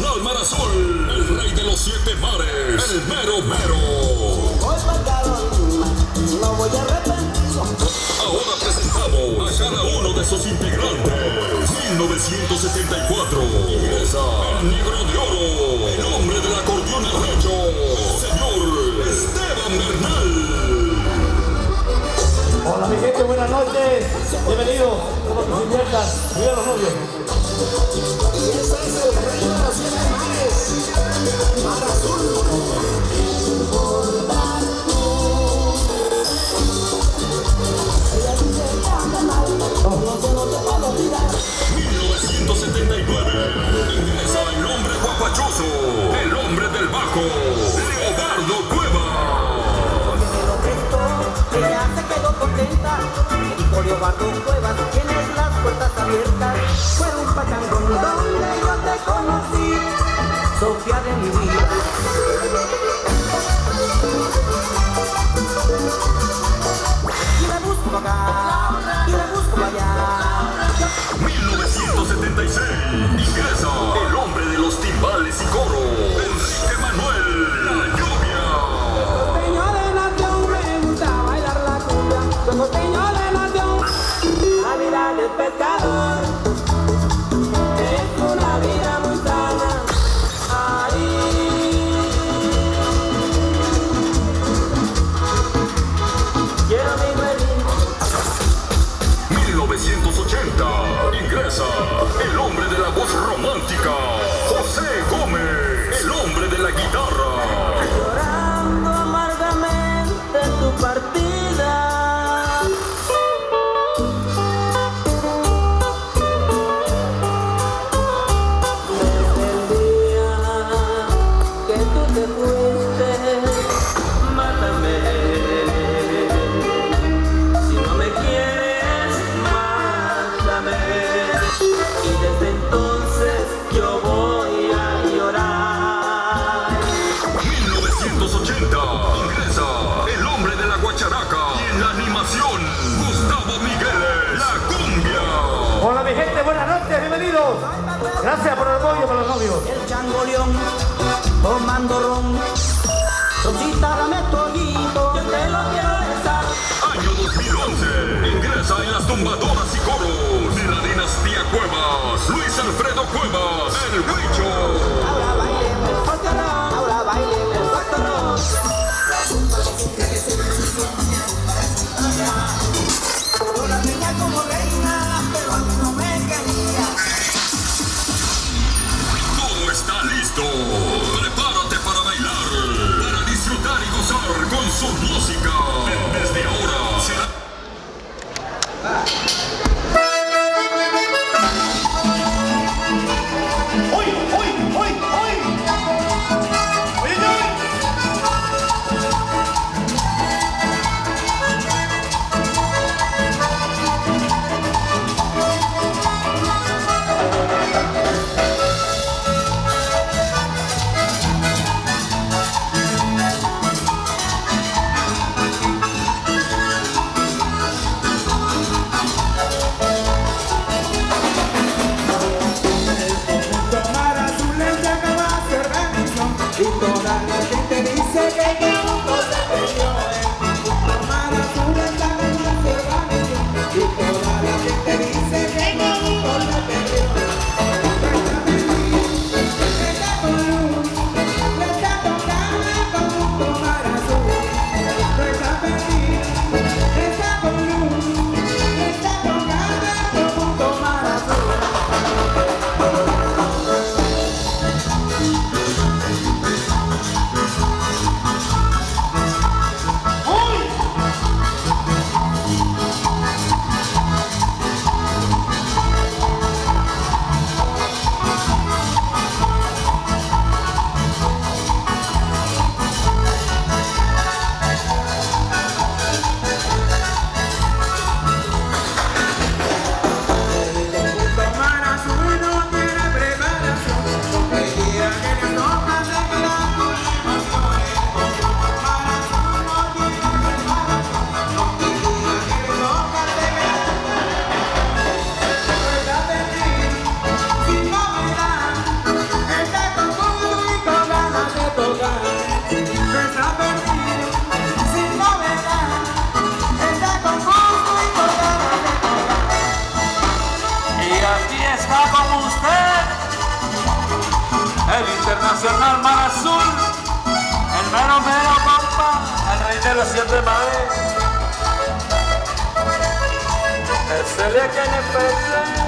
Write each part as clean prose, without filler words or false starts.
carnal Mar Azul, el rey de los 7 mares, el mero mero. Voy marcado, no voy arrepentido. Ahora presentamos a cada uno de sus integrantes. 1974, ingresa el negro de oro, el hombre del acordeón arrecho, el señor Esteban Bernal. Hola mi gente, buenas noches, bienvenidos, como que se inviertan, mira los novios. Y ese es el rey de los 7 mares, Mar Azul. 1979, ingresa el hombre guapachoso, el hombre del bajo, Leobardo Cuevas. Me lo prestó, ella se quedó contenta. Me dijo Leobardo Cuevas, tienes las puertas abiertas. Fue un pachangón donde yo te conocí, Sofía de mi vida. Y la busco acá, y la busco allá. 1976, ingresa el hombre de los timbales y coro, Enrique Manuel, La Lluvia. Costeño de nación, me gusta bailar la cumbia. Soy costeño de nación, la vida del pescador es una vida muy sana. Ahí quiero mi huelín. 1980, ingresa el hombre de la voz romántica, José Gómez, el hombre de la guitarra. Llorando amargamente tu partida. Desde el día que tú te fuiste, mátame. Si no me quieres, mátame. Y desde entonces yo voy a llorar. 1980, ingresa el hombre de la guacharaca y en la animación, Gustavo Migueles, La Cumbia. Hola mi gente, buenas noches, bienvenidos. Gracias por el apoyo para los novios. El changoleón, tomando ron. Rosita, dame tu ojito, yo te lo quiero besar. Año 2011, ingresa en las tumbadoras y coros de la dinastía Cuevas, Luis Alfredo Cuevas, el Huicho. Ahora bailemos el folclorón, ahora bailemos el folclorón. Yo la tenía como reina, pero a mí no me quería. Todo está listo. Prepárate para bailar, para disfrutar y gozar con su música. Desde ahora será... ¡Hoy, hoy, hoy, hoy! ¡Oye, Internacional Mar Azul, el mero mero compa, el rey de los 7 mares. Ese día que le pensé.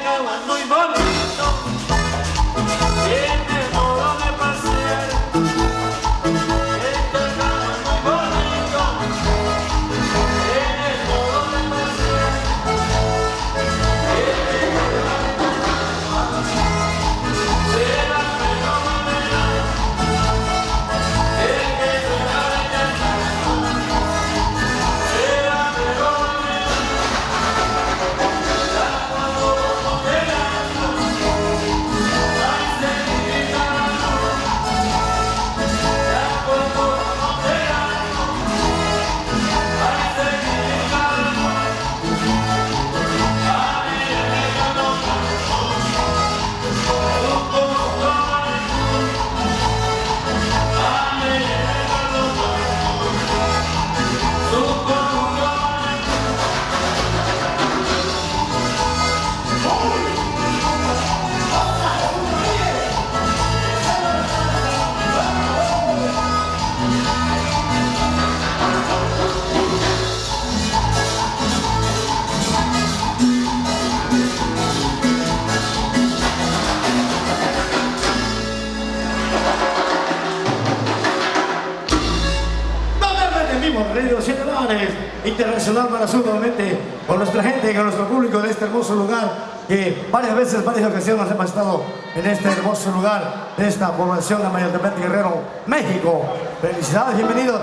Caguán muy bonito, tiene modo de pasear. Este Caguán muy bonito, tiene modo de pasear. Será fenomenal, el que será rechazado, será fenomenal. Queridos ciudadanos, internacional para sur nuevamente con nuestra gente, con nuestro público de este hermoso lugar que varias veces, varias ocasiones hemos estado en este hermoso lugar de esta población de Mayantepec, Guerrero, México. Felicidades, bienvenidos.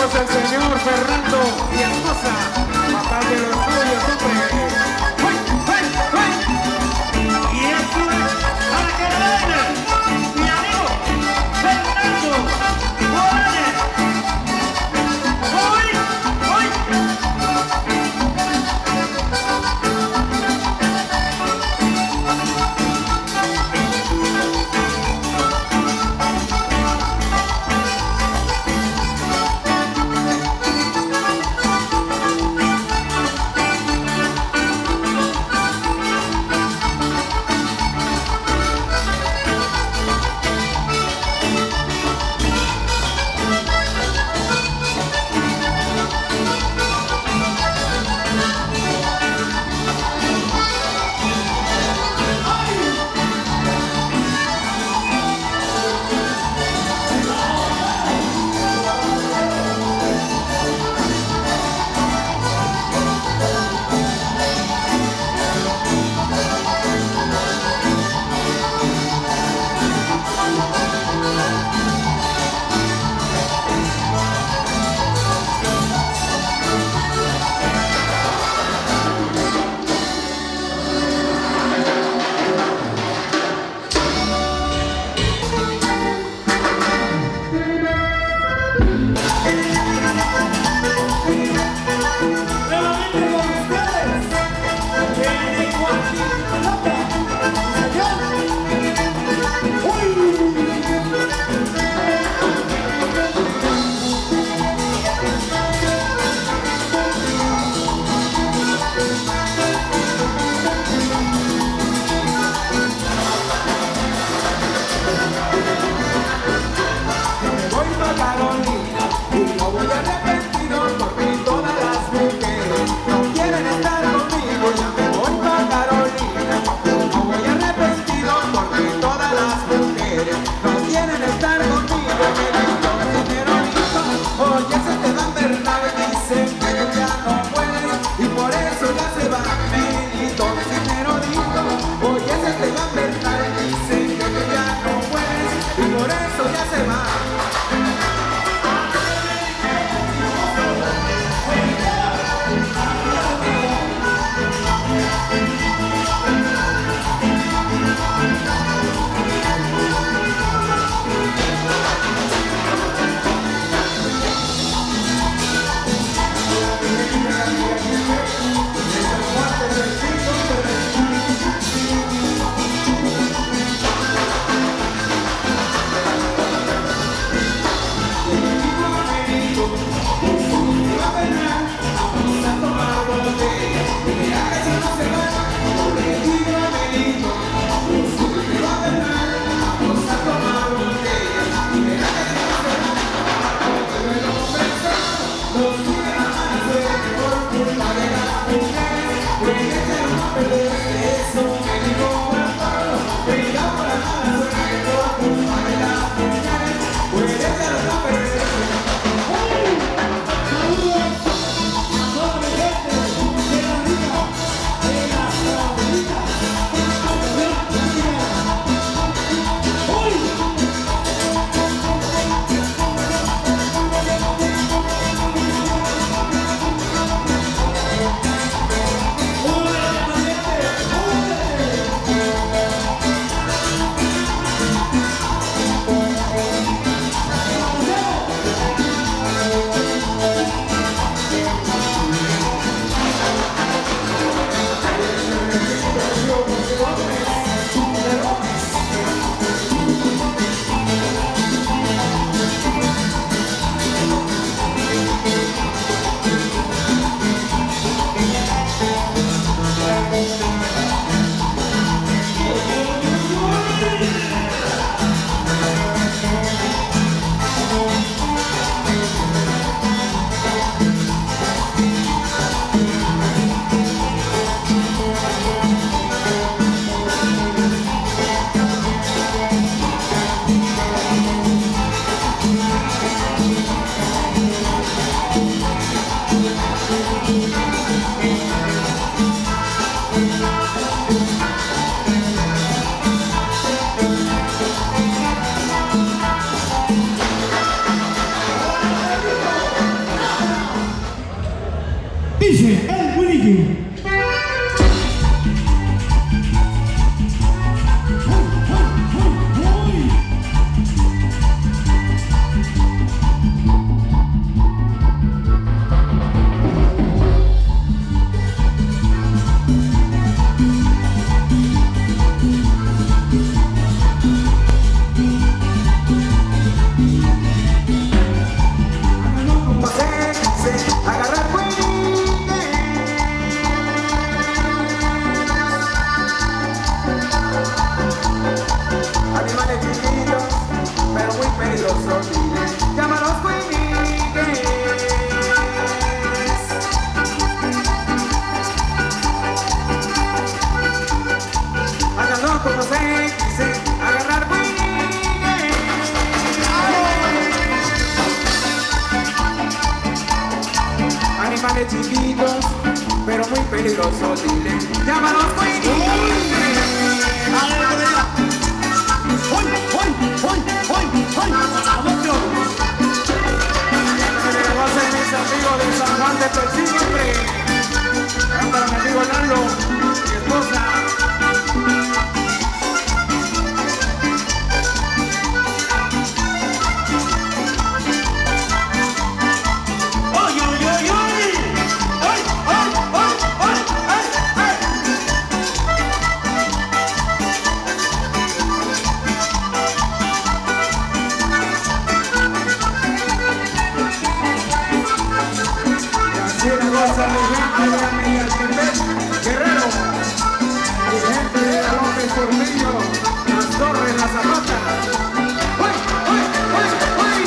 El señor Fernando y esposa, papá del orgullo, hombre. Y esto es para que baile mi amigo Fernando Morales. ¡Hoy! Dice el Willy. Animales chiquitos, pero muy peligrosos, dile, llámalos mis amigos de San Juan de Pelín, hombre. Para mi amigo Lalo, mi esposa. Guerrero, y gente de López Portillo, las Torres, la Zapata. ¡Uy, uy, uy, uy!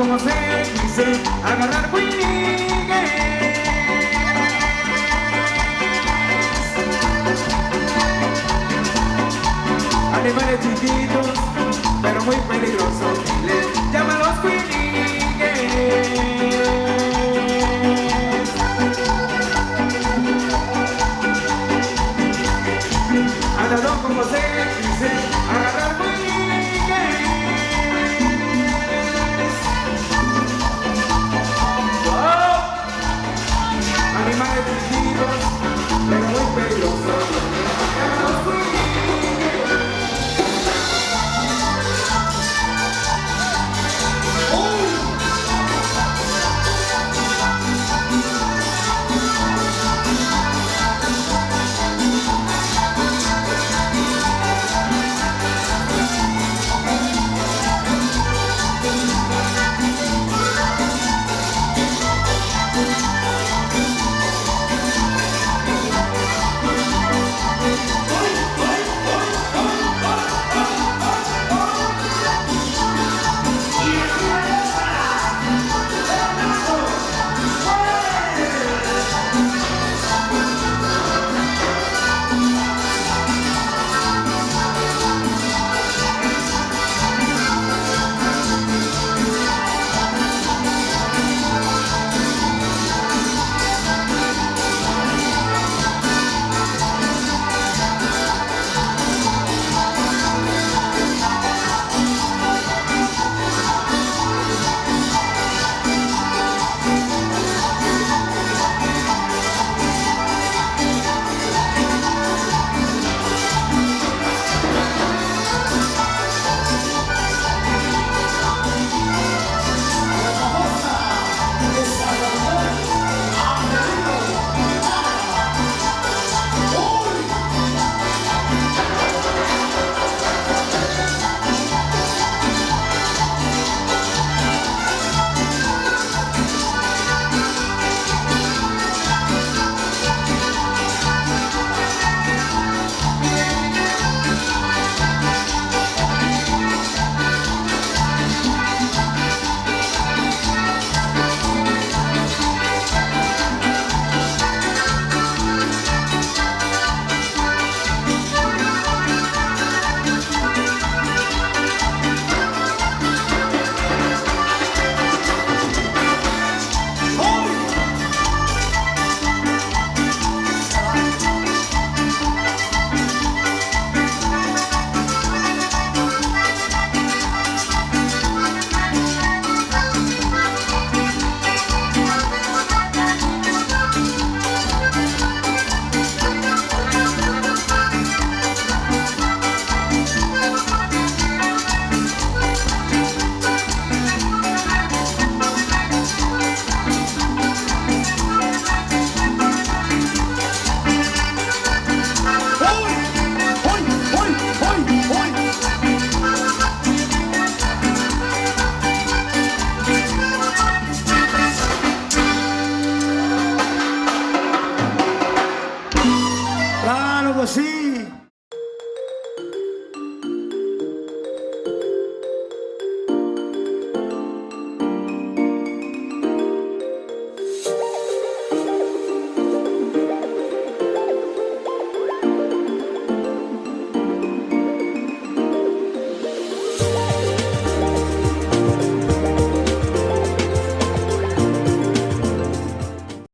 como se dice, agarrar Winigues. Animales chiquitos, pero muy peligrosos, les llaman los Winigues.